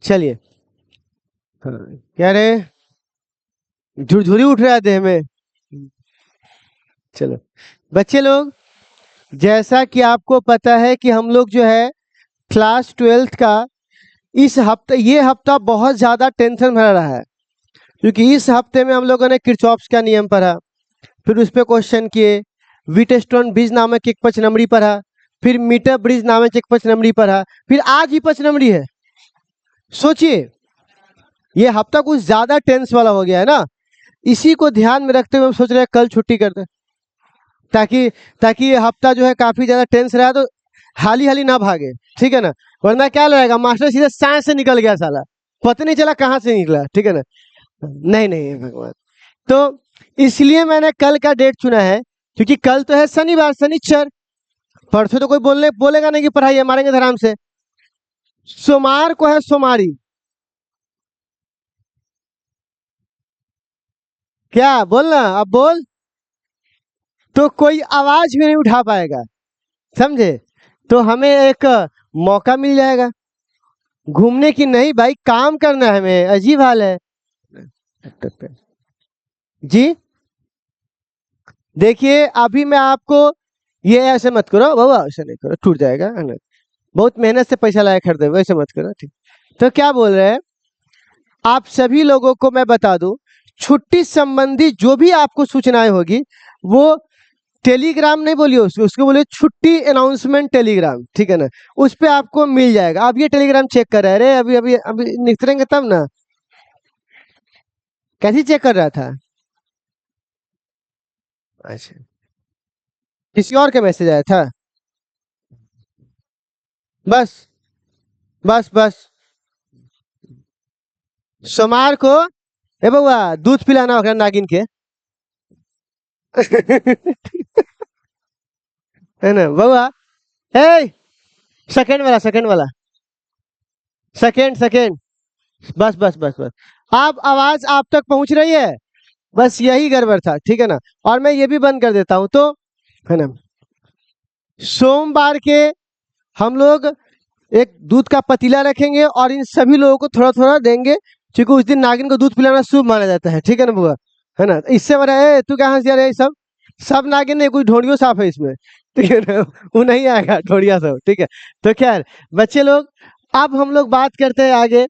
चलिए। हाँ, क्या रे, झुरझुरी उठ रहा है देह में। चलो बच्चे लोग, जैसा कि आपको पता है कि हम लोग जो है क्लास 12th का इस हफ्ते, ये हफ्ता बहुत ज्यादा टेंशन भरा रहा है, क्योंकि इस हफ्ते में हम लोगों ने किरचॉफ्स का नियम पढ़ा, फिर उस पे क्वेश्चन किए, व्हीटस्टोन ब्रिज नामक एक पचनमड़ी पढ़ा, फिर मीटर ब्रिज नामक एक पचनमड़ी पढ़ा, फिर आज ही पचनमड़ी है। सोचिए, ये हफ्ता कुछ ज्यादा टेंस वाला हो गया है ना। इसी को ध्यान में रखते हुए हम सोच रहे हैं कल छुट्टी कर दें, ताकि ताकि ये हफ्ता जो है काफी ज्यादा टेंस रहा तो हाली हाली ना भागे, ठीक है ना। वरना क्या लगेगा, मास्टर सीधे साइंस से निकल गया साला, पता नहीं चला कहाँ से निकला, ठीक है ना। नहीं नहीं भगवान। तो इसलिए मैंने कल का डेट चुना है, क्योंकि कल तो है शनिवार, शनिचर। परसों तो कोई बोलेगा नहीं कि पढ़ाई है, मारेंगे धराम से। सोमवार को है सोमारी। क्या बोलना, अब बोल। तो कोई आवाज भी नहीं उठा पाएगा, समझे। तो हमें एक मौका मिल जाएगा घूमने की। नहीं भाई, काम करना है हमें, अजीब हाल है। जी देखिए, अभी मैं आपको, ये ऐसे मत करो बाबा, ऐसे नहीं करो, टूट जाएगा, है ना। बहुत मेहनत से पैसा लाया खरीदे, वैसे मत करो, ठीक। तो क्या बोल रहे हैं, आप सभी लोगों को मैं बता दूं, छुट्टी संबंधी जो भी आपको सूचनाएं होगी, वो टेलीग्राम नहीं बोलिए, उसको बोलिए छुट्टी अनाउंसमेंट टेलीग्राम, ठीक है ना। उस पे आपको मिल जाएगा। आप ये टेलीग्राम चेक कर रहे हैं, अभी अभी अभी निकलेंगे तब ना। कैसे चेक कर रहा था? अच्छा, किसी और के मैसेज आया था? बस बस बस। सोमवार को, ए बउआ, दूध पिलाना होगा नागिन के। है ना बउआ। ए, सेकंड वाला, सेकंड वाला, सेकंड सेकंड। बस बस बस बस। आप आवाज आप तक पहुंच रही है? बस यही गड़बड़ था, ठीक है ना। और मैं ये भी बंद कर देता हूं तो, है ना। सोमवार के हम लोग एक दूध का पतीला रखेंगे और इन सभी लोगों को थोड़ा थोड़ा देंगे, क्योंकि उस दिन नागिन को दूध पिलाना शुभ माना जाता है, ठीक है ना बुआ। है ना, इससे बड़ा है तू कहाँ से रहे सब। सब नागिन नहीं, कोई ढोड़ियो साफ है इसमें, ठीक है ना। वो नहीं आएगा ढोड़िया सब, ठीक है। तो खैर बच्चे लोग, अब हम लोग बात करते हैं आगे,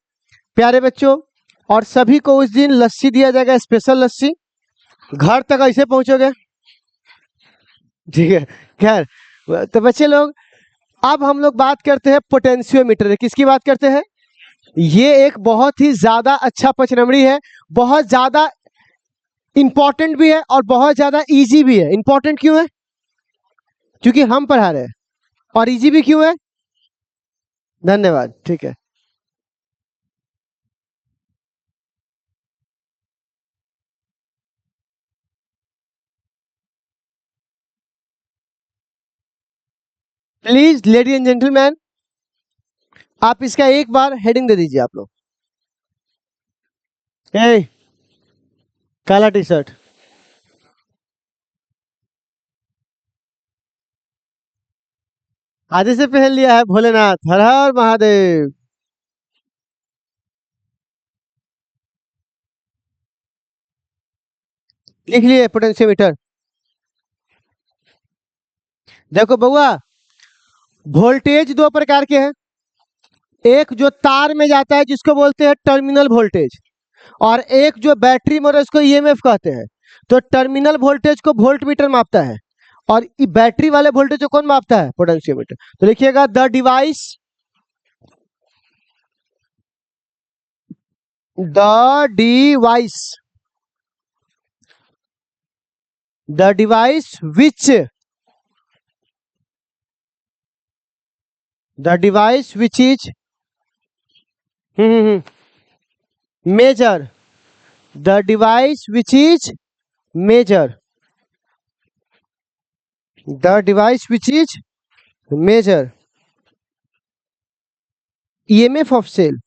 प्यारे बच्चों। और सभी को उस दिन लस्सी दिया जाएगा, स्पेशल लस्सी। घर तक ऐसे पहुंचोगे, ठीक है। खैर, तो बच्चे लोग, अब हम लोग बात करते हैं पोटेंशियोमीटर। किसकी बात करते हैं? ये एक बहुत ही ज्यादा अच्छा पचनमड़ी है, बहुत ज्यादा इंपॉर्टेंट भी है और बहुत ज्यादा इजी भी है। इंपॉर्टेंट क्यों है? क्योंकि हम पढ़ा रहे हैं। और इजी भी क्यों है? धन्यवाद, ठीक है। प्लीज लेडी एंड जेंटलमैन, आप इसका एक बार हेडिंग दे दीजिए आप लोग। ए, काला टी शर्ट, आधे से पहन लिया है भोलेनाथ, हर हर महादेव। लिख लिए पोटेंशियोमीटर। देखो बउआ, वोल्टेज दो प्रकार के हैं। एक जो तार में जाता है जिसको बोलते हैं टर्मिनल वोल्टेज, और एक जो बैटरी में, इसको ईएमएफ कहते हैं। तो टर्मिनल वोल्टेज को वोल्ट मीटर मापता है, और बैटरी वाले वोल्टेज को कौन मापता है? पोटेंशियोमीटर। तो लिखिएगा, the device the device which the device which is measure the device which is measure the device which is measure EMF of cell.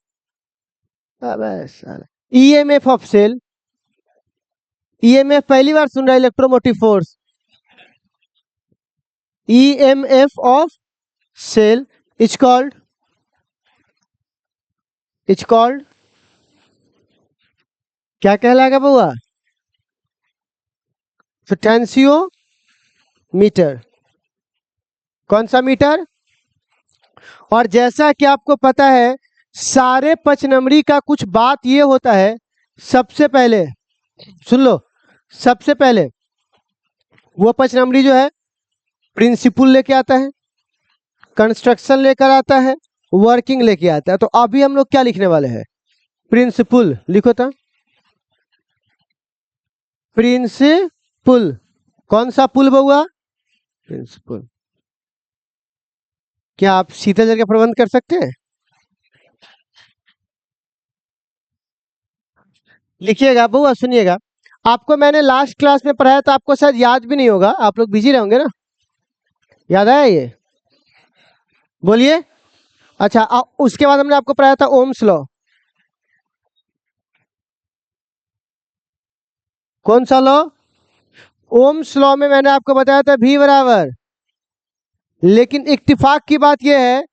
बस, ईएमएफ ऑफ सेल। ईएमएफ पहली बार सुन रहा है, electromotive force. EMF of cell is called is called, क्या कहलाएगा बउआ? Potentiometer. कौन सा मीटर? और जैसा कि आपको पता है सारे पचनमरी का कुछ बात ये होता है, सबसे पहले सुन लो, सबसे पहले वो पचनमरी जो है प्रिंसिपल लेके आता है, कंस्ट्रक्शन लेकर आता है, वर्किंग लेके आता है। तो अभी हम लोग क्या लिखने वाले हैं? प्रिंसिपल लिखो तो। प्रिंसिपल, कौन सा पुल बउआ? प्रिंसिपल। क्या आप शीतल जल का प्रबंध कर सकते हैं? लिखिएगा बउआ, सुनिएगा। आपको मैंने लास्ट क्लास में पढ़ाया तो आपको शायद याद भी नहीं होगा, आप लोग बिजी रहोगे ना। याद आया ये? बोलिए। अच्छा, उसके बाद हमने आपको पढ़ाया था ओम्स लॉ। कौन सा लॉ? ओम्स लॉ में मैंने आपको बताया था V बराबर, लेकिन इत्तेफाक की बात यह है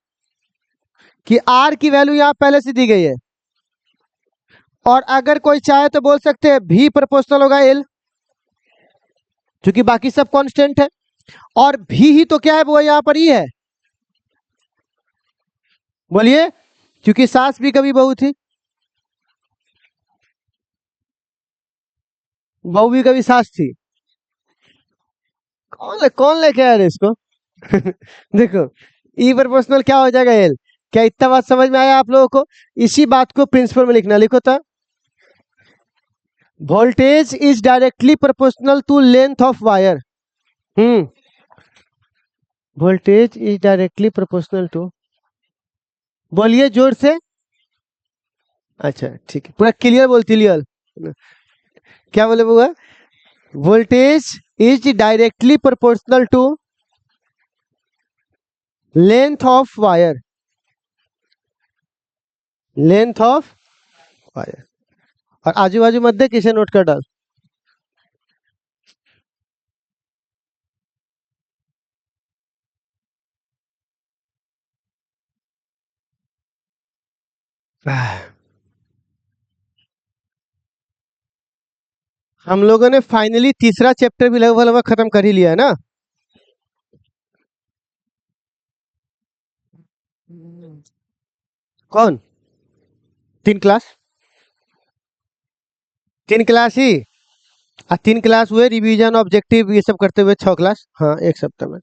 कि R की वैल्यू यहां पहले से दी गई है, और अगर कोई चाहे तो बोल सकते हैं V प्रोपोर्शनल होगा L, क्योंकि बाकी सब कांस्टेंट है। और V ही तो क्या है वो यहां पर ही है। बोलिए। क्योंकि सास भी कभी बहू थी, बहू भी कभी सास थी। कौन लेके आया रे इसको? देखो, ई प्रोपोर्शनल क्या हो जाएगा एल। क्या इतना बात समझ में आया आप लोगों को? इसी बात को प्रिंसिपल में लिखना, लिखो तो। Voltage is directly proportional to length of wire. Voltage is directly proportional to, बोलिए जोर से। अच्छा ठीक है, पूरा क्लियर बोल, क्लियर। क्या बोले बुआ? Voltage is directly proportional to length of wire, length of wire. और आजू बाजू मत दे, किसे नोट कर डाल। हम लोगों ने फाइनली तीसरा चैप्टर भी लगभग लगभग खत्म कर ही लिया है ना। कौन? 3 क्लास? 3 क्लास ही? 3 क्लास हुए, रिवीजन ऑब्जेक्टिव ये सब करते हुए 6 क्लास, हाँ एक सप्ताह में।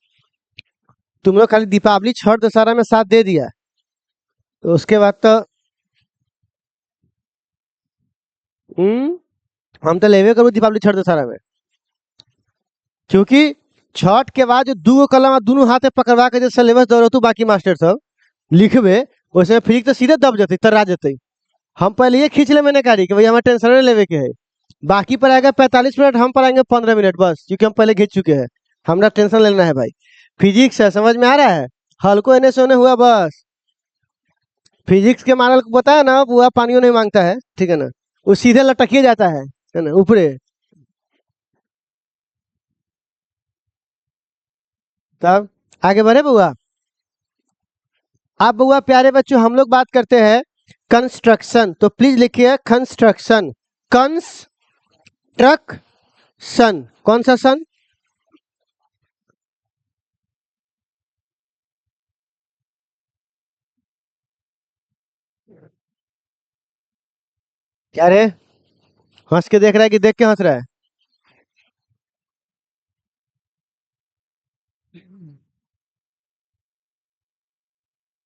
तुम लोग खाली दीपावली छठ दशहरा में साथ दे दिया, तो उसके बाद तो हम तो लेवे करूँ दीपावली छठ दशहरा में। क्योंकि छठ के बाद जो दू कलम दोनों हाथे पकड़वा के जो सिलेबस दौड़तू बाकी मास्टर सब लिखबे, वैसे फिर तो सीधे दब जते, तर्रा जते। हम पहले ये खींच ले मैंने कहा कि भाई हमें टेंशन नहीं लेवे के है। बाकी पर आएगा 45 मिनट, हम पढ़ाएंगे 15 मिनट बस, क्योंकि हम पहले खींच चुके हैं। हमारा टेंशन लेना है भाई। फिजिक्स है, समझ में आ रहा है? हल्को एने सोने हुआ बस। फिजिक्स के मानल को बताया ना, बुआ पानियों नहीं मांगता है, ठीक है ना। वो सीधे लटकिए जाता है ना ऊपरे। तब आगे बढ़े बुआ। आप बुआ प्यारे बच्चों, हम लोग बात करते हैं कंस्ट्रक्शन, तो प्लीज लिखिए कंस्ट्रक्शन। कंस्ट्रक्शन, कौन सा सन? क्या रे, हंस के देख रहा है कि देख के हंस रहा है?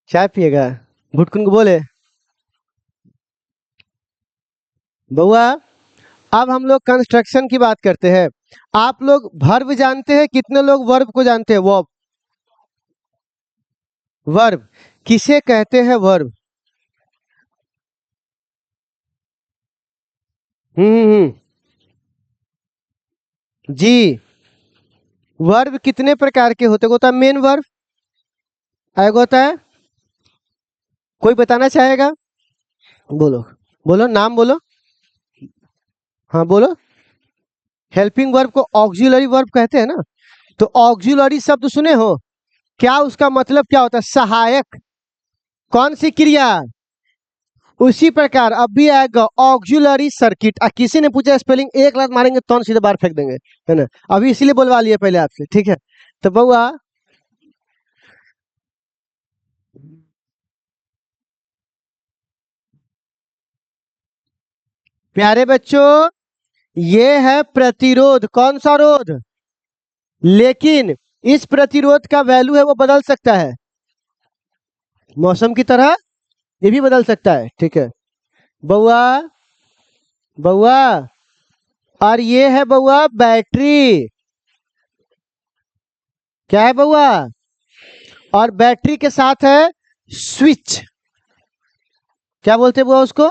चाय पिएगा? भुटकुन को बोले। बउआ, अब हम लोग कंस्ट्रक्शन की बात करते हैं। आप लोग वर्ब जानते हैं? कितने लोग वर्ब को जानते हैं? वर्ब, वर्ब किसे कहते हैं? वर्ब। हम्म। जी, वर्ब कितने प्रकार के होते हैं? होता है मेन वर्ब, एक होता है, कोई बताना चाहेगा? बोलो, बोलो नाम बोलो। हाँ बोलो। हेल्पिंग वर्ब को ऑक्सिलरी वर्ब कहते हैं ना। तो ऑक्सिलरी शब्द सुने हो? क्या उसका मतलब क्या होता है? सहायक। कौन सी क्रिया? उसी प्रकार अब भी आएगा ऑक्सिलरी सर्किट। किसी ने पूछा स्पेलिंग, एक लात मारेंगे तो सीधे बाहर फेंक देंगे, है ना। अभी इसीलिए बोलवा लिए पहले आपसे, ठीक है। तो बउआ प्यारे बच्चों, ये है प्रतिरोध। कौन सा रोध? लेकिन इस प्रतिरोध का वैल्यू है वो बदल सकता है, मौसम की तरह ये भी बदल सकता है, ठीक है बउआ। बउआ और ये है बउआ बैटरी। क्या है बउआ? और बैटरी के साथ है स्विच। क्या बोलते हैं बुआ उसको?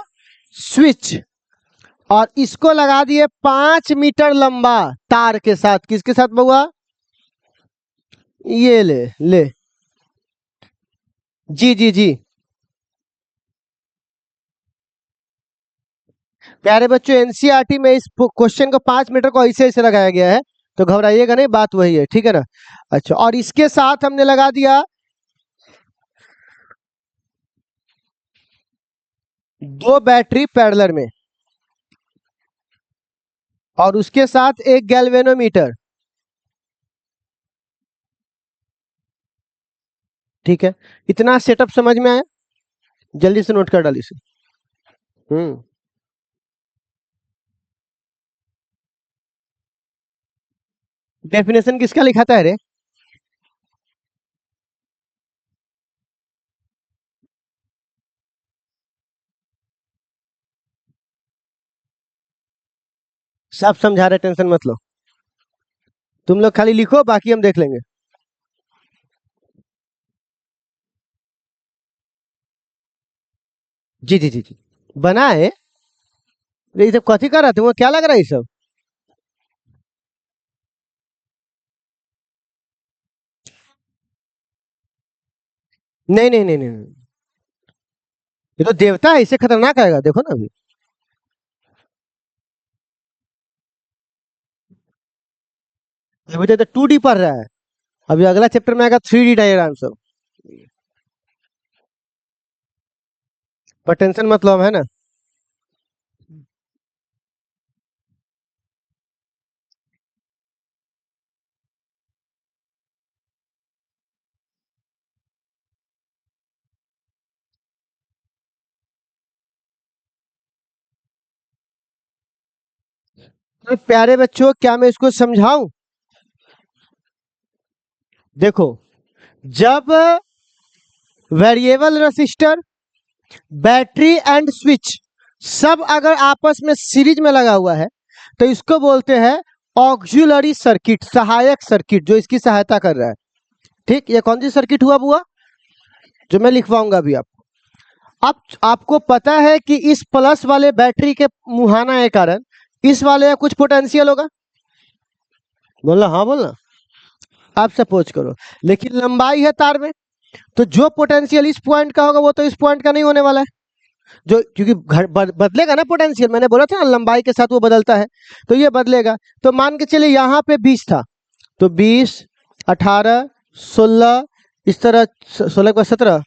स्विच। और इसको लगा दिए 5 मीटर लंबा तार के साथ। किसके साथ बउआ? ये ले ले, जी जी जी। प्यारे बच्चों, एनसीईआरटी में इस क्वेश्चन को 5 मीटर को ऐसे ऐसे लगाया गया है, तो घबराइएगा नहीं, बात वही है, ठीक है ना। अच्छा, और इसके साथ हमने लगा दिया 2 बैटरी पैरेलल में, और उसके साथ एक गैल्वेनोमीटर, ठीक है। इतना सेटअप समझ में आया? जल्दी से नोट कर डाली से। डेफिनेशन किसका लिखाता है रे? सब समझा रहे, टेंशन मत लो, तुम लोग खाली लिखो, बाकी हम देख लेंगे। जी जी जी जी। बना है? ये सब कथी कर रहा था, वो क्या लग रहा है ये सब? नहीं नहीं नहीं नहीं नहीं। ये तो देवता है, इससे खतरनाक आएगा, देखो ना अभी। अभी तो 2D पढ़ रहा है, अभी अगला चैप्टर में आएगा 3D डायग्राम सब। पर टेंशन मत लो, हम है ना। तो प्यारे बच्चों, क्या मैं इसको समझाऊं? देखो, जब variable resistor, battery and switch सब अगर आपस में सीरीज में लगा हुआ है, तो इसको बोलते हैं ऑक्सिलरी सर्किट, सहायक सर्किट, जो इसकी सहायता कर रहा है। ठीक, ये कौन सी सर्किट हुआ बुआ? जो मैं लिखवाऊंगा अभी आपको। अब आपको पता है कि इस प्लस वाले बैटरी के मुहाना के कारण इस वाले का कुछ पोटेंशियल होगा। बोलना हाँ, बोलना। आप सपोज करो, लेकिन लंबाई है तार में, तो जो पोटेंशियल इस पॉइंट का होगा वो तो इस पॉइंट का नहीं होने वाला है। जो क्योंकि बदलेगा ना पोटेंशियल, मैंने बोला था ना लंबाई के साथ वो बदलता है, तो ये बदलेगा। तो मान के चलिए यहाँ पे 20 था, तो 20, 18, 16, इस तरह 16 के बाद 17,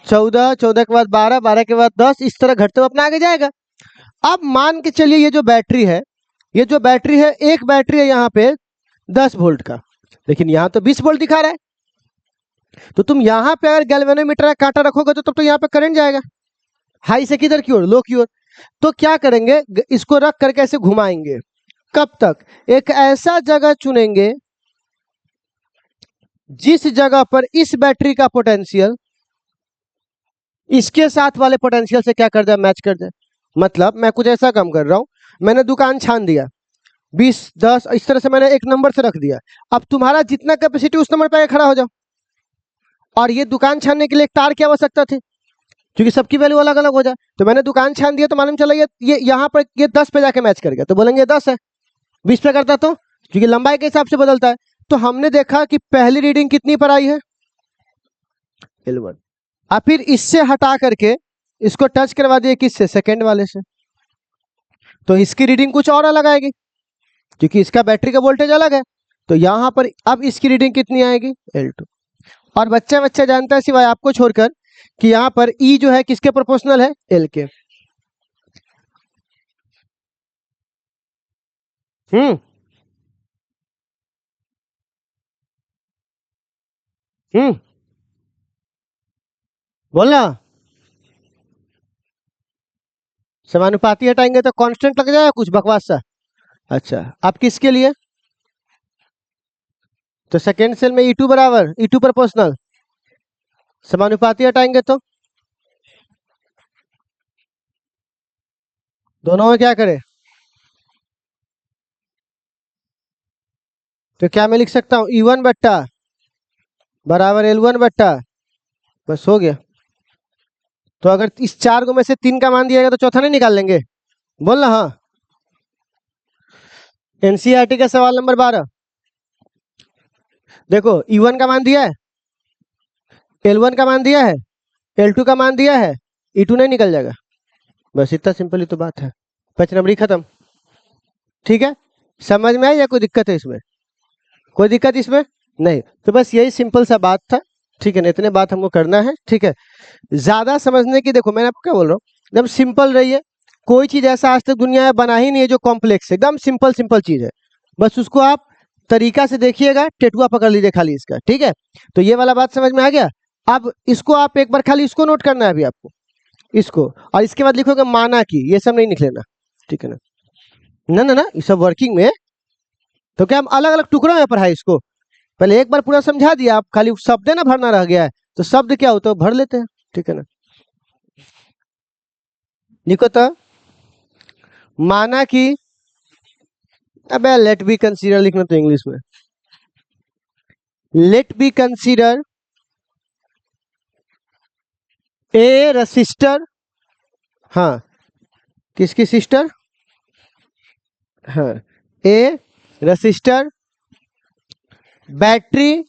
14, 14 के बाद 12, 12 के बाद 10, इस तरह घटते हुए अपना आगे जाएगा। अब मान के चलिए ये जो बैटरी है, ये जो बैटरी है, एक बैटरी है यहाँ पे 10 वोल्ट का, लेकिन यहाँ तो 20 वोल्ट दिखा रहा है। तो तुम यहाँ पे अगर गैल्वेनोमीटर का कांटा रखोगे तो तब तो यहाँ पे करंट जाएगा, हाई से किधर की ओर, लो की ओर। तो क्या करेंगे, इसको रख करके ऐसे घुमाएंगे। कब तक? एक ऐसा जगह चुनेंगे जिस जगह पर इस बैटरी का पोटेंशियल इसके साथ वाले पोटेंशियल से क्या कर दे, मैच कर दे। मतलब मैं कुछ ऐसा काम कर रहा हूं, मैंने दुकान छान दिया 20, 10, इस तरह से मैंने एक नंबर से रख दिया। अब तुम्हारा जितना कैपेसिटी उस नंबर पे आके खड़ा हो जाओ। और ये दुकान छानने के लिए एक तार की आवश्यकता थी, क्योंकि सबकी वैल्यू अलग अलग हो जाए। तो मैंने दुकान छान दिया, तो मालूम चला ये यहाँ पर ये 10 पे जाके मैच कर गया, तो बोलेंगे 10 है। 20 पे करता तो, क्योंकि लंबाई के हिसाब से बदलता है। तो हमने देखा कि पहली रीडिंग कितनी पर आई है, L1। अब फिर इससे हटा करके इसको टच करवा दिए, किससे? सेकेंड वाले से। तो इसकी रीडिंग कुछ और अलग आएगी, क्योंकि इसका बैटरी का वोल्टेज अलग है। तो यहाँ पर अब इसकी रीडिंग कितनी आएगी, L2। और बच्चा बच्चा जानता है सिवाय आपको छोड़कर कि यहाँ पर ई जो है किसके प्रोपोर्शनल है, एल के। हम्म हम्म बोलना। समानुपाती हटाएंगे तो कांस्टेंट लग जाएगा कुछ बकवास सा। अच्छा, आप किसके लिए? तो सेकेंड सेल में ई टू बराबर ई टू प्रोपोर्शनल, समानुपाती हटाएंगे तो दोनों में क्या करें? तो क्या मैं लिख सकता हूँ, ई वन बट्टा बराबर एल वन बट्टा, बस हो गया। तो अगर इस चार को में से तीन का मान दिया गया तो चौथा नहीं निकाल लेंगे? बोल ना हाँ। एनसीईआरटी का सवाल नंबर 12, देखो ई वन का मान दिया है, एल वन का मान दिया है, एल टू का मान दिया है, ई टू नहीं निकल जाएगा। बस इतना सिंपल ही तो बात है। 5 नंबरी खत्म। ठीक है, समझ में आया या कोई दिक्कत है इसमें? कोई दिक्कत इसमें नहीं। तो बस यही सिंपल सा बात था। ठीक है ना, इतने बात हमको करना है। ठीक है, ज्यादा समझने की, देखो मैंने आपको क्या बोल रहा हूँ, एकदम सिंपल रहिए। कोई चीज ऐसा आज तक दुनिया में बना ही नहीं है जो कॉम्प्लेक्स है, एकदम सिंपल सिंपल चीज है। बस उसको आप तरीका से देखिएगा, टेटुआ पकड़ लीजिए खाली इसका। ठीक है, तो ये वाला बात समझ में आ गया। अब इसको आप एक बार खाली इसको नोट करना है अभी आपको, इसको, और इसके बाद लिखोगे माना की, ये सब नहीं लिख लेना। ठीक है ना, ना ना ना, ये सब वर्किंग में है। तो क्या हम अलग अलग टुकड़ों में पढ़ाई इसको? पहले एक बार पूरा समझा दिया, आप खाली शब्द है ना भरना रह गया है, तो शब्द क्या होता है भर लेते हैं। ठीक है ना, लिखो तो, माना कि, अबे लेट बी कंसीडर लिखना तो इंग्लिश में, let be consider a resistor, हाँ, किसकी सिस्टर? हाँ, a resistor, battery,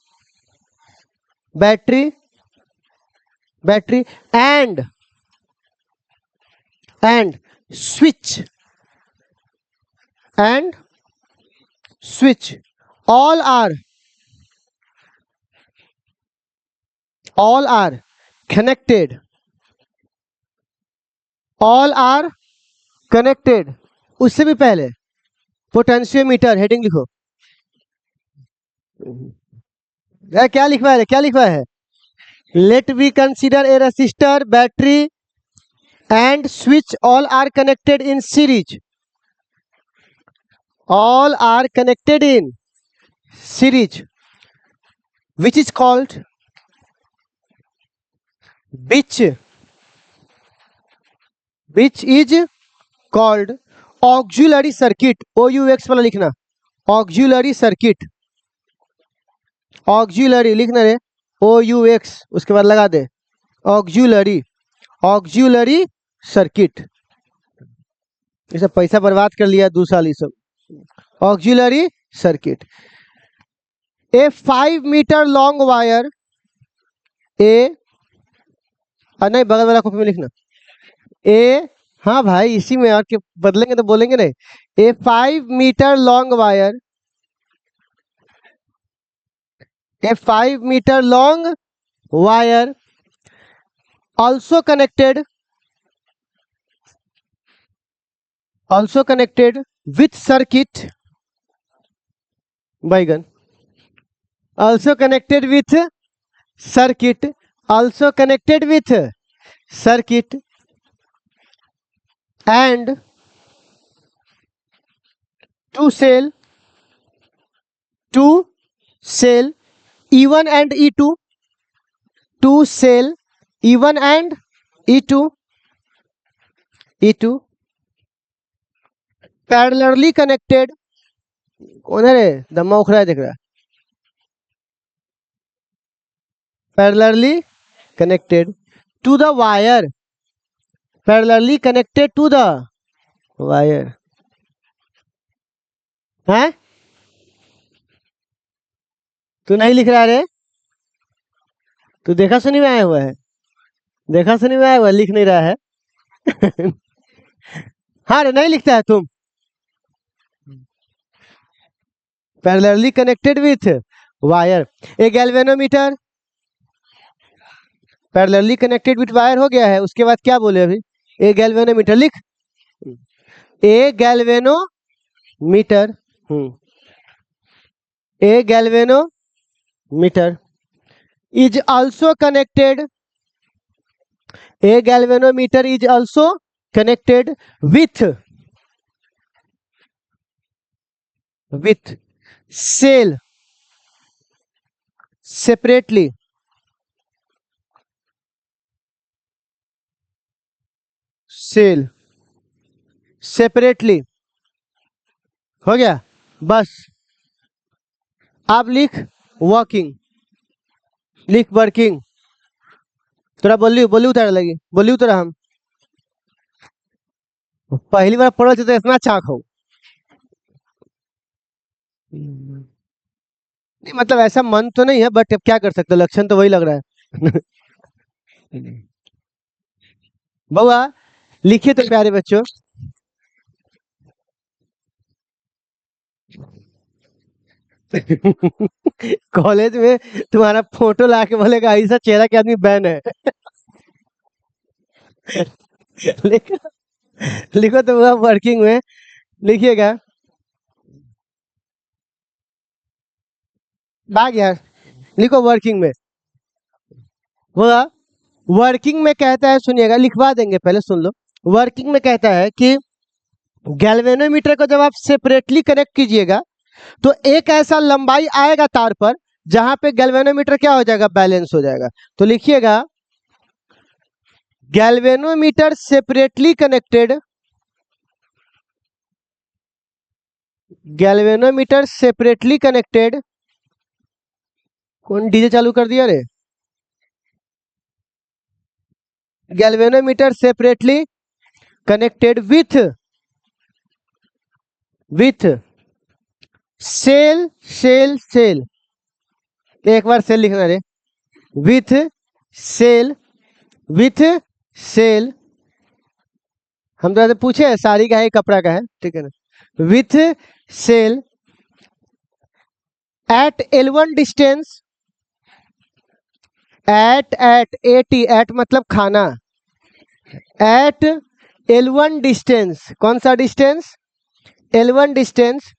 battery, battery, and and switch, and switch, all are all are connected, all are connected। उससे भी पहले पोटेंशियोमीटर हेडिंग लिखो। क्या लिखवा है, क्या लिखवा है? Let be consider a resistor, battery and switch, all are connected in series, all are connected in series, which is called, which is called auxiliary circuit, aux वाला लिखना, auxiliary circuit, auxiliary लिखना रे, aux उसके बाद लगा दे, auxiliary, auxiliary circuit। ये सब पैसा बर्बाद कर लिया 2 साल ये सब। auxiliary circuit, a 5 metre long wire, a, नहीं बगल वाला कॉपी में लिखना, ए, हाँ भाई इसी में, और के बदलेंगे तो बोलेंगे नहीं। A 5 metre long wire, a 5 metre long wire also connected, also connected with circuit, बैगन, also connected with circuit, also connected with circuit, and to cell, to cell E1 and E2, to cell E1 and E2, E2 parallelly connected, कौन है रे, दम्मा उखड़ा है देख रहा है, parallelly connected to the wire, parallelly connected to the wire, है? तू नहीं लिख रहा रे, तू देखा सुनी में आया हुआ है, देखा सुनी में आया हुआ, लिख नहीं रहा है। हाँ रे, नहीं लिखता है तुम। Parallelly connected with wire, A galvanometer, parallelly connected with wire हो गया है, उसके बाद क्या बोले अभी? ए गैल्वेनोमीटर लिख, a galvanometer, a galvanometer is also connected, a galvanometer is also connected with cell separately, cell separately। हो गया? बस आप लिख वर्किंग, लिख वर्किंग। तोरा बोली बोली उतार लगी, बोली उतारा हम पहली बार पढ़ल छे तो इतना चाक हो। नहीं मतलब ऐसा मन तो नहीं है, बट अब क्या कर सकते हो, लक्षण तो वही लग रहा है। बउआ लिखिए तो प्यारे बच्चों। कॉलेज में तुम्हारा फोटो ला के बोलेगा ऐसा चेहरा के आदमी बैन है। लिखो, लिखो तो हुआ वर्किंग में, लिखिएगा। भाग यार, लिखो वर्किंग में। हुआ वर्किंग में कहता है, सुनिएगा लिखवा देंगे, पहले सुन लो। वर्किंग में कहता है कि गैल्वेनोमीटर को जब आप सेपरेटली कनेक्ट कीजिएगा तो एक ऐसा लंबाई आएगा तार पर जहां पे गैल्वेनोमीटर क्या हो जाएगा, बैलेंस हो जाएगा। तो लिखिएगा galvanometer separately connected, galvanometer separately connected. कौन डीजे चालू कर दिया रे? Galvanometer separately connected with cell, cell, एक बार सेल लिखना रे, विथ सेल, विथ सेल। हम तो पूछे है साड़ी का है कपड़ा का है, ठीक है ना। With cell at L1 distance, at AT, at मतलब खाना, एट L1 डिस्टेंस। कौन सा distance? L1 distance,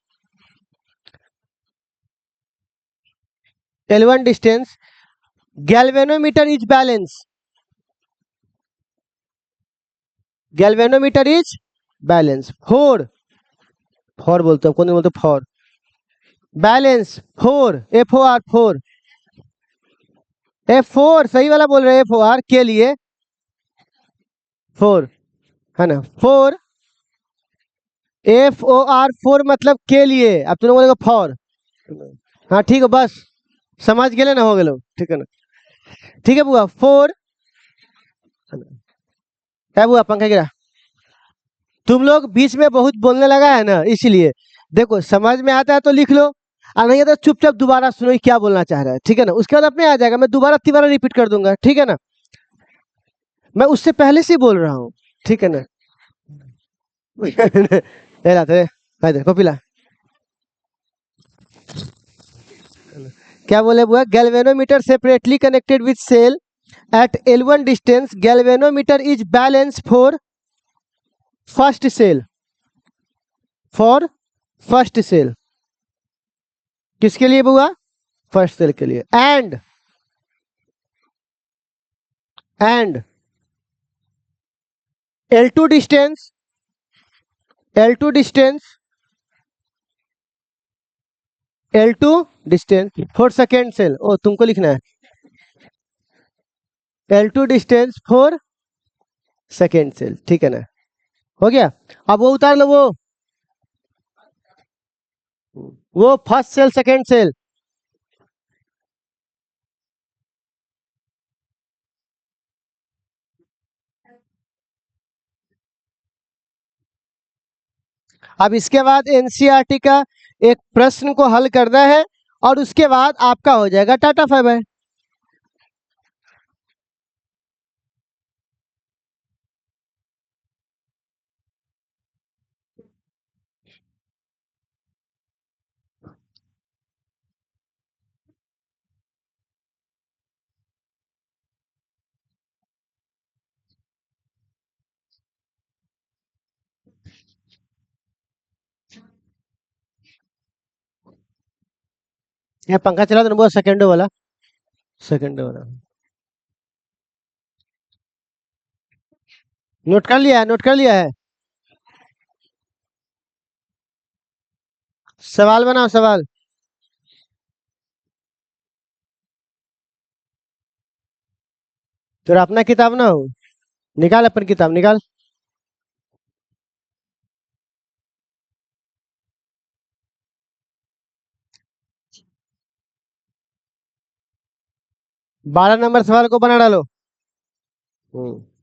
L1 distance galvanometer is balance, galvanometer is balance for, for बोलते हो, कौन बोलते for, balance for, FOR, four, F4 सही वाला बोल रहे हैं, FOR के लिए, फोर है ना, फोर, FOR फोर मतलब के लिए। अब तुम बोलेगा फॉर, हाँ ठीक है, बस समझ गए ना, हो गए, ठीक है ना। ठीक है बुआ, फोर है बुआ, पंखा गिरा। तुम लोग बीच में बहुत बोलने लगा है ना, इसलिए देखो समझ में आता है तो लिख लो, और नहीं तो चुपचाप दोबारा सुनो क्या बोलना चाह रहा है, ठीक है ना। उसके बाद अपने आ जाएगा, मैं दोबारा तिबारा रिपीट कर दूंगा, ठीक है ना। मैं उससे पहले से ही बोल रहा हूँ, ठीक है ना। ए लाते रे, भाई दे कॉपी ला। क्या बोले बुआ? Galvanometer separately connected with cell at L1 distance, galvanometer is balance for first cell, for first cell. किसके लिए बुआ? फर्स्ट सेल के लिए। And L2 distance, L2 distance, L2 distance for second cell. ओ तुमको लिखना है L2 distance for second cell, ठीक है ना। हो गया? अब वो उतार लो, वो फर्स्ट सेल सेकेंड सेल। अब इसके बाद एनसीईआरटी का एक प्रश्न को हल करना है और उसके बाद आपका हो जाएगा टाटा बाय बाय। ये पंखा चला तो बहुत सेकंडो वाला, सेकंडो वाला। नोट कर लिया है, नोट कर लिया है। सवाल बनाओ सवाल। तेरा अपना किताब ना हो, निकाल अपन किताब निकाल। 12 नंबर सवाल को बना डालो। हम्म।